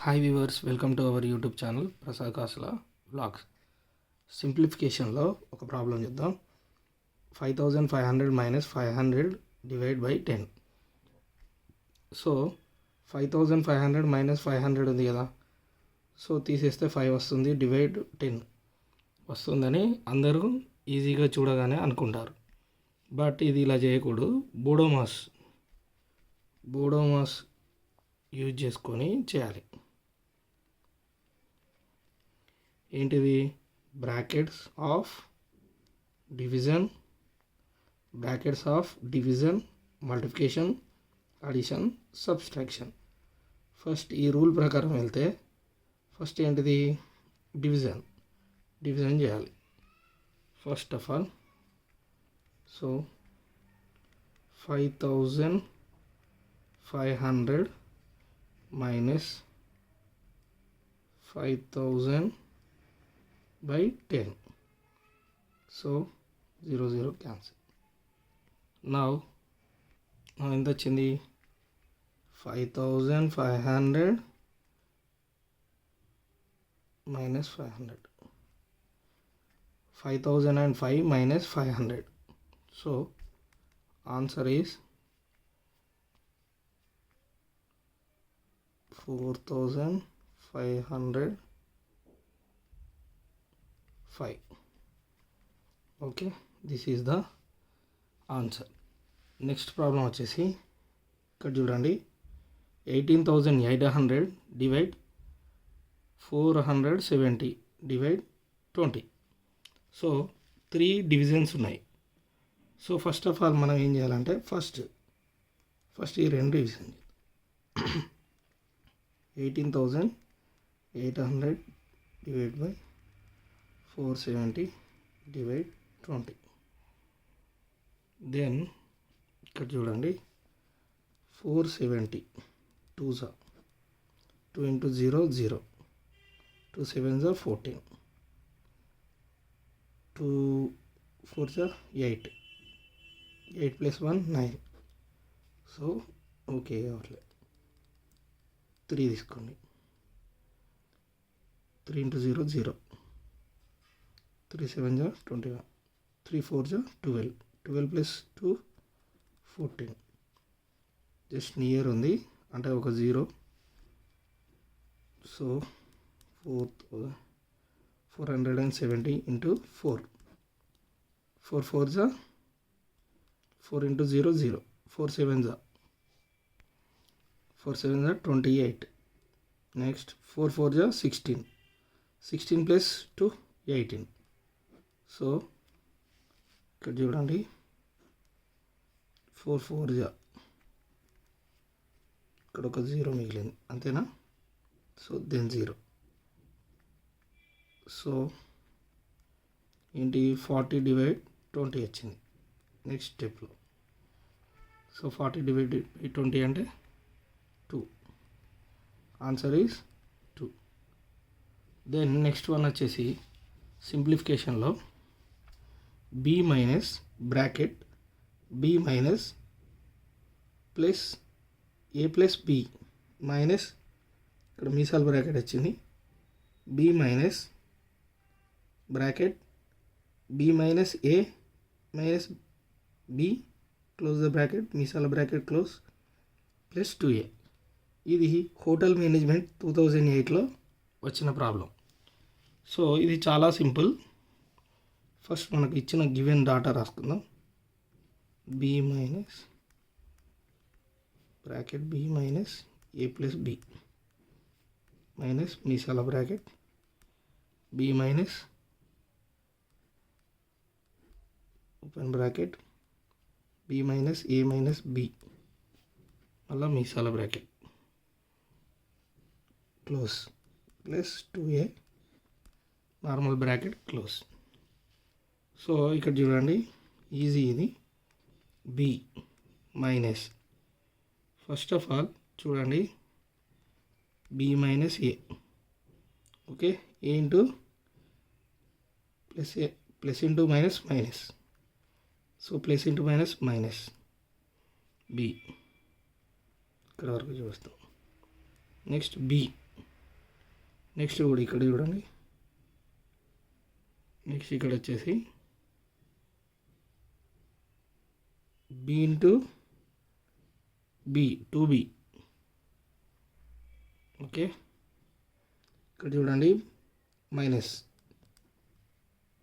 Hi viewers, welcome to our YouTube channel Prasad కాసుల vlogs. సింప్లిఫికేషన్లో ఒక problem చేద్దాం. 5500 minus 500 divide by 10. So 5500 minus 500 ఉంది కదా, సో తీసేస్తే 5 వస్తుంది, డివైడ్ 10 వస్తుందని అందరూ ఈజీగా చూడగానే అనుకుంటారు. బట్ ఇది ఇలా చేయకూడదు. బోడోమాస్ యూజ్ చేసుకొని చేయాలి. ఏంటిది? Brackets of division, multiplication, addition, subtraction. First ఈ రూల్ ప్రకారం వెళ్తే ఫస్ట్ ఏంటిది? డివిజన్ చేయాలి first of all. So 5500 minus 5000 by 10. So 0 cancel. Now ఎంత వచ్చింది? 5500 minus 500. 5005 minus 500. So answer is 4505. Okay, this is the answer. Next problem వచ్చేసి ఇక్కడ చూడండి. 18800 డివైడ్ 470 డివైడ్ 20. సో 3 డివిజన్స్ ఉన్నాయి. సో ఫస్ట్ ఆఫ్ ఆల్ మనం ఏం చేయాలంటే ఫస్ట్ ఈ రెండు division 18800 divide by 470 divide 20. Then ఇక్కడ చూడండి, 470 2 into 0 0, 2 7s are 14, 2 4s are 8, 8 plus 1 9. So okay అవ్వట్లేదు. 3 తీసుకోండి. 3 into 0 0, 3 7s are 21, 3 4s are 12, 12 plus 2 14. Just near ఉంది అంటే ఒక 0. So 470 into 4, 4 4s are 4 into 0 0, 4 7s are 28. Next 4 4s are 16, 16 plus 2 18. So ఇక్కడ చూడండి, 4 4s are, ఇక్కడ ఒక 0 మిగిలింది అంతేనా? So then 0. సో ఏంటి? 40 డివైడ్ 20 వచ్చింది నెక్స్ట్ స్టెప్లో. సో 40 డివైడ్ 20 అంటే 2. Answer is 2. Then next one వచ్చేసి సింప్లిఫికేషన్లో b minus bracket b minus plus a plus b minus, ఇక్కడ మీసాల్ బ్రాకెట్ వచ్చింది, b minus bracket b minus a minus b close the bracket, మీసాల bracket close, plus 2a. ఇది hotel management 2008లో వచ్చిన problem. So ఇది చాలా సింపుల్. ఫస్ట్ మనకు ఇచ్చిన గివెన్ డాటా రాసుకుందాం. b minus bracket b minus a plus b minus మీసాల bracket b minus open bracket b minus a minus b మళ్ళీ మీసాల bracket close plus 2a normal bracket close. So ఇక్కడ చూడండి, easy ఇది. b minus first of all చూడండి, b minus a. Okay, a into plus a plus into minus minus. So plus into minus minus b ఇక్కడ వరకు చూస్తాం. Next b next కూడా ఇక్కడ చూడండి, నెక్స్ట్ ఇక్కడ వచ్చేసి B into B 2b. Okay, ఇక్కడ చూడండి minus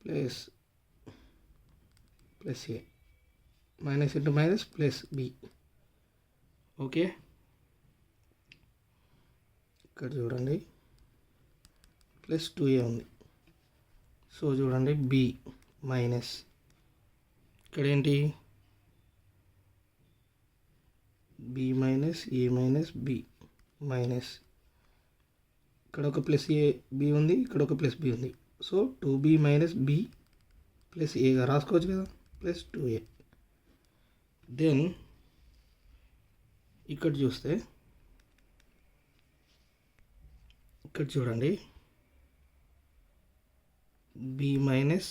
plus plus A, minus into minus plus B. Okay, ఇక్కడ చూడండి ప్లస్ 2a ఉంది. సో చూడండి బి మైనస్, ఇక్కడ ఏంటి B minus A minus B minus, ఇక్కడ ఒక ప్లస్ ఏ బి ఉంది, ఇక్కడ ఒక ప్లస్ బి ఉంది. So 2b minus B plus ఏగా రాసుకోవచ్చు కదా, ప్లస్ 2a. దెన్ ఇక్కడ చూస్తే ఇక్కడ చూడండి B minus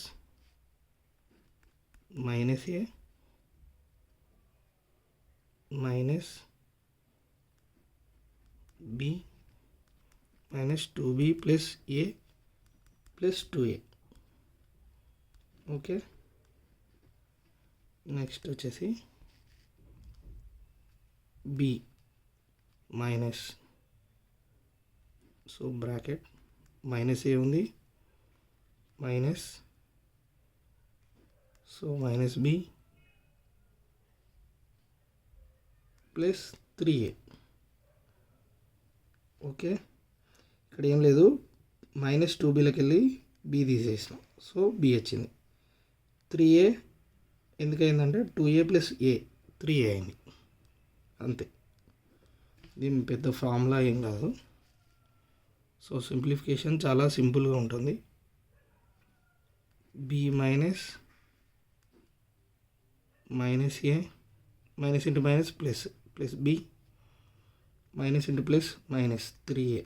minus A minus B minus 2b plus A plus 2a. Okay, next వచ్చేసి B minus, so bracket minus A ఉంది minus, so minus B plus 3a. Okay, ఇక్కడ ఏం లేదు, మైనస్ 2bలోకి వెళ్ళి బి తీసేసినాం, సో బి వచ్చింది. 3a ఎందుకయిందంటే 2a plus ఏ 3a అయింది, అంతే. దీని పెద్ద ఫార్ములా ఏం కాదు. సో సింప్లిఫికేషన్ చాలా సింపుల్గా ఉంటుంది. B minus minus A minus into minus plus plus B minus into plus minus 3a.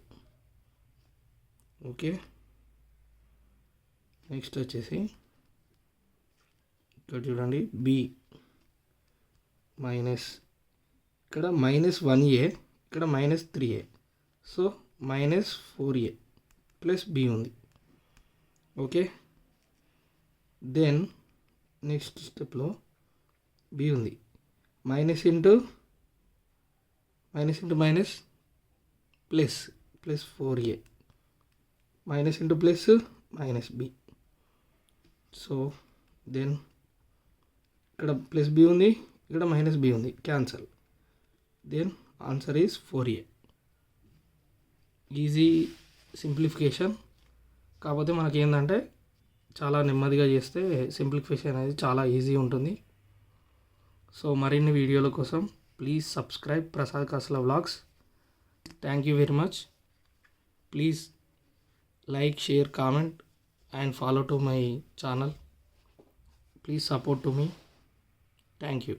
Okay, next వచ్చేసి ఇక్కడ చూడండి బి మైనస్, ఇక్కడ మైనస్ 1a, ఇక్కడ minus 3a, so minus 4a plus B ఉంది. ఓకే, దెన్ నెక్స్ట్ స్టెప్లో B ఉంది, minus into minus plus plus 4a minus into plus minus B. So then ఇక్కడ plus B ఉంది, ఇక్కడ మైనస్ బి ఉంది, cancel. Then answer is 4a. Easy simplification, కాకపోతే మనకి ఏంటంటే చాలా నెమ్మదిగా చేస్తే సింప్లిఫికేషన్ అనేది చాలా ఈజీ ఉంటుంది. సో మరిన్ని వీడియోల కోసం please subscribe Prasad Kasla vlogs. Thank you very much. Please like, share, comment and follow to my channel. Please support to me. Thank you.